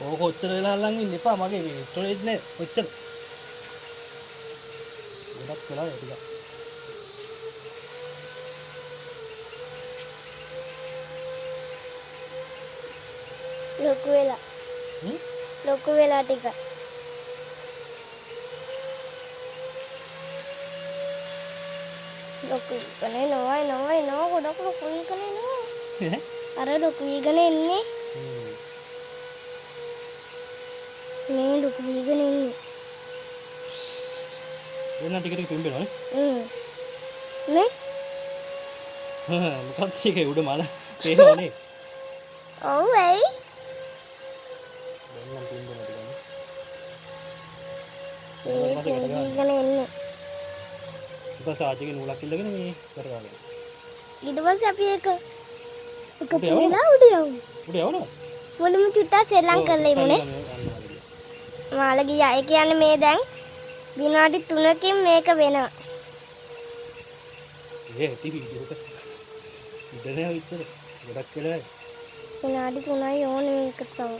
ඕක ඔච්චර වෙලා අල්ලන් ඉන්න එපා මගේ ස්ටෝරේජ් නේ ඔච්චර. ගොඩක් වෙලා ටිකක්. ලොකු වෙලා. ලොකු වෙලා ටික. ලොකු කනේ නෝයි නෝ ගොඩක් ලොකුයි කනේ නෝ. අර ලොකු වීගෙන එන්නේ. මේ ලොකු වීගෙන එන්නේ. එන්න ටික ටික පිම්බෙනවා නේ? මොකක්ද ඒකේ උඩ මල පේනවනේ. ඔව් ඇයි? දැන් නම් පිම්බෙනවා ටිකක්. ඒ වීගෙන එන්නේ. ඊපස්සේ ආච්චිගේ නූලක් ඉල්ලගෙන මේ කරගන්න. ඊට පස්සේ අපි ඒක තියලා උඩ යමු. උඩ යවනවා? මොනම චුට්ටක් සෙල්ලම් කරලා ඉමුනේ. මාළ ගියා. ඒ කියන්නේ මේ දැන් විනාඩි 3කින් මේක වෙනවා. ඇති වීඩියෝ එක. ඉඳලා ඉතල ගොඩක් වෙලා. විනාඩි 3යි ඕනේ මේක තව.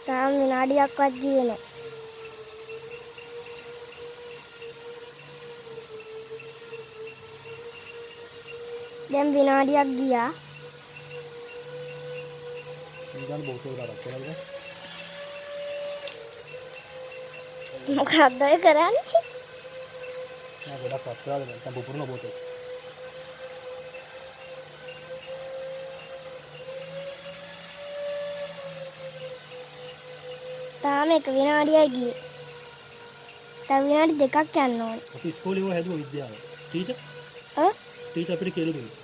තාම විනාඩියක්වත් ගියේ නැහැ. දැන් විනාඩියක් ගියා. ඉඳන් බෝතල් කරක් කරලා. මොකක්ද ඔය කරන්නේ? නෑ ගොඩක් අත්වාද නැත්නම් පුපුරන බෝතල්. තාම එක විනාඩියයි ගියේ. තව විනාඩි දෙකක් යන්න ඕනේ. අපි ඉස්කෝලේ ඒවා හැදුවා විද්‍යාව. ටීචර්? ටීචර් අපිට කියලා දුන්නා.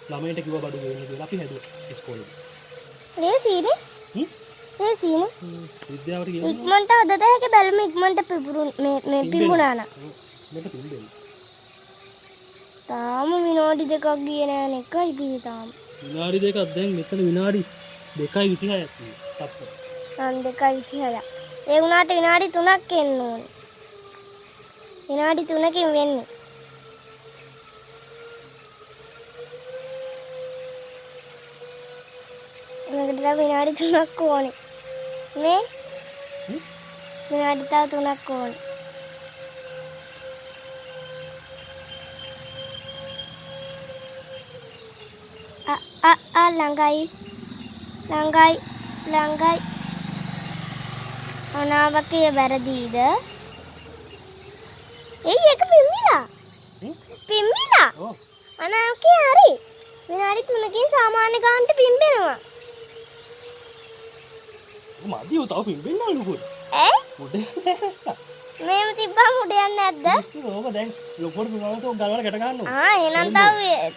ළමයින්ට කිව්වා බඩු ගේන්න කියලා අපි හැදුවා ඉස්කෝලේ. ලේසියිනේ? ලේසියිනේ? විද්‍යාවට කියනවා. ඉක්මනට හදත හැකි බැලුම ඉක්මනට මේ පිඹුණා නා. මේක පිඹෙන්නේ. තාම විනාඩි දෙකක් ගියේ නෑනේ. එකයි ගියේ තාම. විනාඩි දෙකක් දැන් මෙතන විනාඩි 2:26ක් තියෙනවා. තප්පර. 2:26. ඒ වුණාට විනාඩි 3ක් එන්න ඕනේ. විනාඩි 3කින් වෙන්නේ. මේකට විනාඩි 3ක් ඕනේ. මේ විනාඩි තව 3ක් ඕනේ. ළඟයි අනාවකය වැරදීද? එයි ඒක පිම්බිලා ඔව්. අනාවකය හරි විනාඩි 3කින් සාමාන්‍ය ගානට පිම්බෙනවා. මදි තව පිම්බෙන්නේ ලොකුට. ඈ උඩ මේව තිබ්බම උඩ යන්නේ නැද්ද? ඕක දැන් ලොකුට පිම්බනකොට ඕක ගලවලා ගැට ගන්නවා. එහෙනම්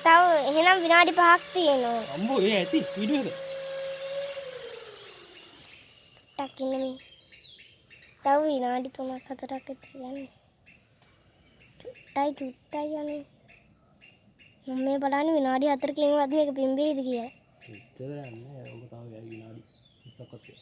තව එහෙනම් විනාඩි 5ක් තියෙනවා. අම්බෝ ඒ ඇති වීඩියෝ එක. ටකින්නේ තව විනාඩි 3ක් 4ක් තියෙන්නේ. චුට්ටයි යන්නේ. මම මේ බලන්නේ විනාඩි 4කින්වත් මේක පිම්බෙයිද කියලා. ඉතල යන්නේ ඕක තව විනාඩි 20ක් වගේ.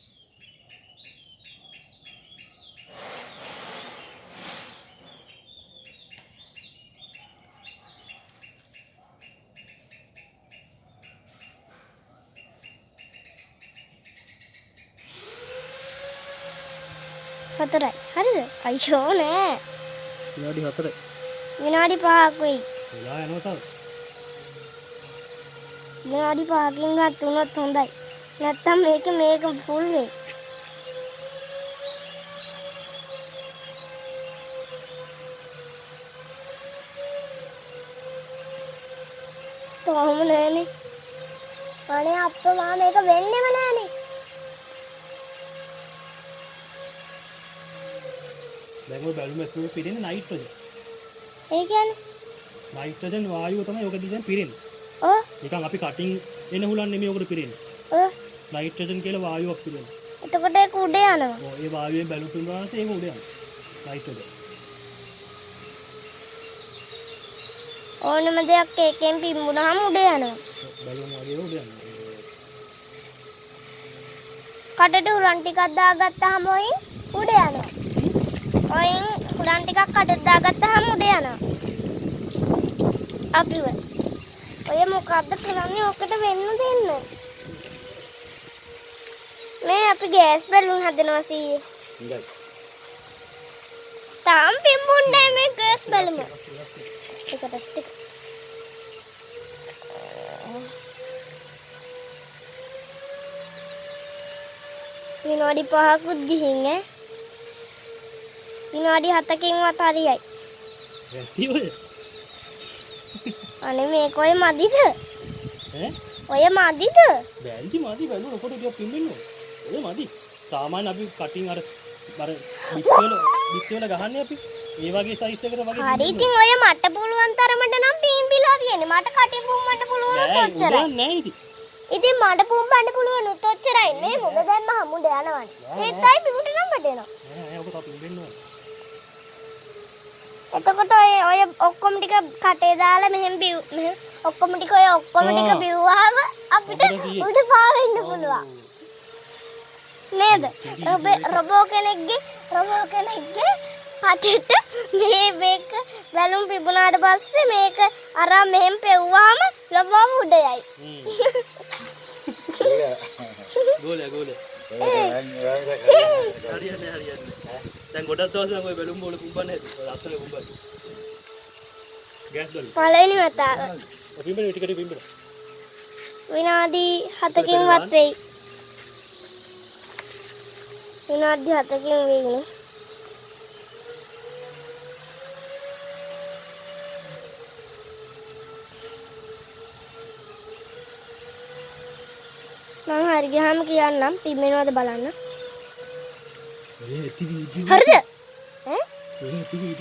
හතරයි. හරිද? අයියෝ නෑ. විනාඩි 4යි. විනාඩි 5ක් වෙයි. වෙලා යනවා තව. විනාඩි 5කින්වත් වුණොත් හොඳයි. නැත්තම් මේක ෆුල් වෙයි. තාම නෑනේ. අනේ අප්පා මේක වෙන්නේම නෑනේ. දැන් ඔය බැලුම ඇතුලේ පිරෙන්නේ නයිට්‍රජන්. ඒ කියන්නේ නයිට්‍රජන් වායුව තමයි ඔක දිහා පිරෙන්නේ. ඔව්. නිකන් අපි කටින් එන හුලන් නෙමෙයි ඔකට පිරෙන්නේ. ඔව්. නයිට්‍රජන් කියලා වායුවක් පිරෙනවා. එතකොට ඒක උඩ යනවා. ඔව් ඒ වායුවෙන් බැලුම් පිරෙනවා ඒක උඩ යනවා. නයිට්‍රජන්. ඕනම දෙයක් එකෙන් පිම්බුනහම උඩ යනවා. බැලුම් වගේ උඩ යනවා. කටට උරන් ටිකක් දාගත්තාම ඔයින් උඩ යනවා. ඔයින් උරන් ටිකක් කටට දාගත්තාම උඩ යනවා. අපිව ඔය මොකද්ද කරන්නේ? ඔකට වෙන්න දෙන්න. මේ අපි ගෑස් බැලුම් හදනවා සීයේ. හොඳයි. තාම පිඹුන්නේ මේ ගෑස් බැලුම. ටික. විනාඩි 5කුත් ගිහින් ඈ. විනාඩි 7කින්වත් හරියයි. ඇති ඔය. අනේ මේක ඔය මදිද? ඈ? ඔය මදිද? බැල්ටි මදි බැලුවොත් ටිකක් පිම්බෙන්න ඕන. ඔය මදි. සාමාන්‍ය අපි කටින් අර බිත්ති වල ගහන්නේ අපි. ඒ වගේ සයිස් එකකට වගේ. හරි ඉතින් ඔය මට පුළුවන් තරමට නම් පිම්බිලා තියෙන්නේ. මට කටින් පුම්බන්න පුළුවන් ඔච්චරයි. නෑ ඉතින්. ඉතින් මට පුම්බන්න පුළුවන් ඔච්චරයි නේ. මොකද දැන් හමුඩ යනවනේ. ඒකයි පිටුට නම් වැටෙනවා. නෑ ඔක තව පිම්බෙන්න ඕන. එතකොට ඔය ඔක්කොම ටික කටේ දාලා මෙහෙම ඔක්කොම ටික බිව්වහම අපිට උඩ පාවෙන්න පුළුවන් නේද? රොබෝ කෙනෙක්ගේ කටේට මේක බැලුම් පිපුණාට පස්සේ මේක අරන් මෙහෙම පෙව්වහම ලොබෝම උඩ යයි. ගෝලේ. හරියන්නේ. දැන් ගොඩක් දවස් නම් ඔය බැලුම් වල පුම්බන්නේ නැති. ඔය අත්තල පුම්බන්නේ. ගෑස් වල. පළවෙනි වතාව. පිම්බෙන්නේ ටික පිම්බෙන්න. විනාඩි 7කින්වත් වෙයි. විනාඩි 7කින් වෙයිනේ. මම හරි ගියාම කියන්නම් පිම්බෙනවද බලන්න. ඒ ඇති වීඩියෝ. හරිද? ඈ? ඒ ඇති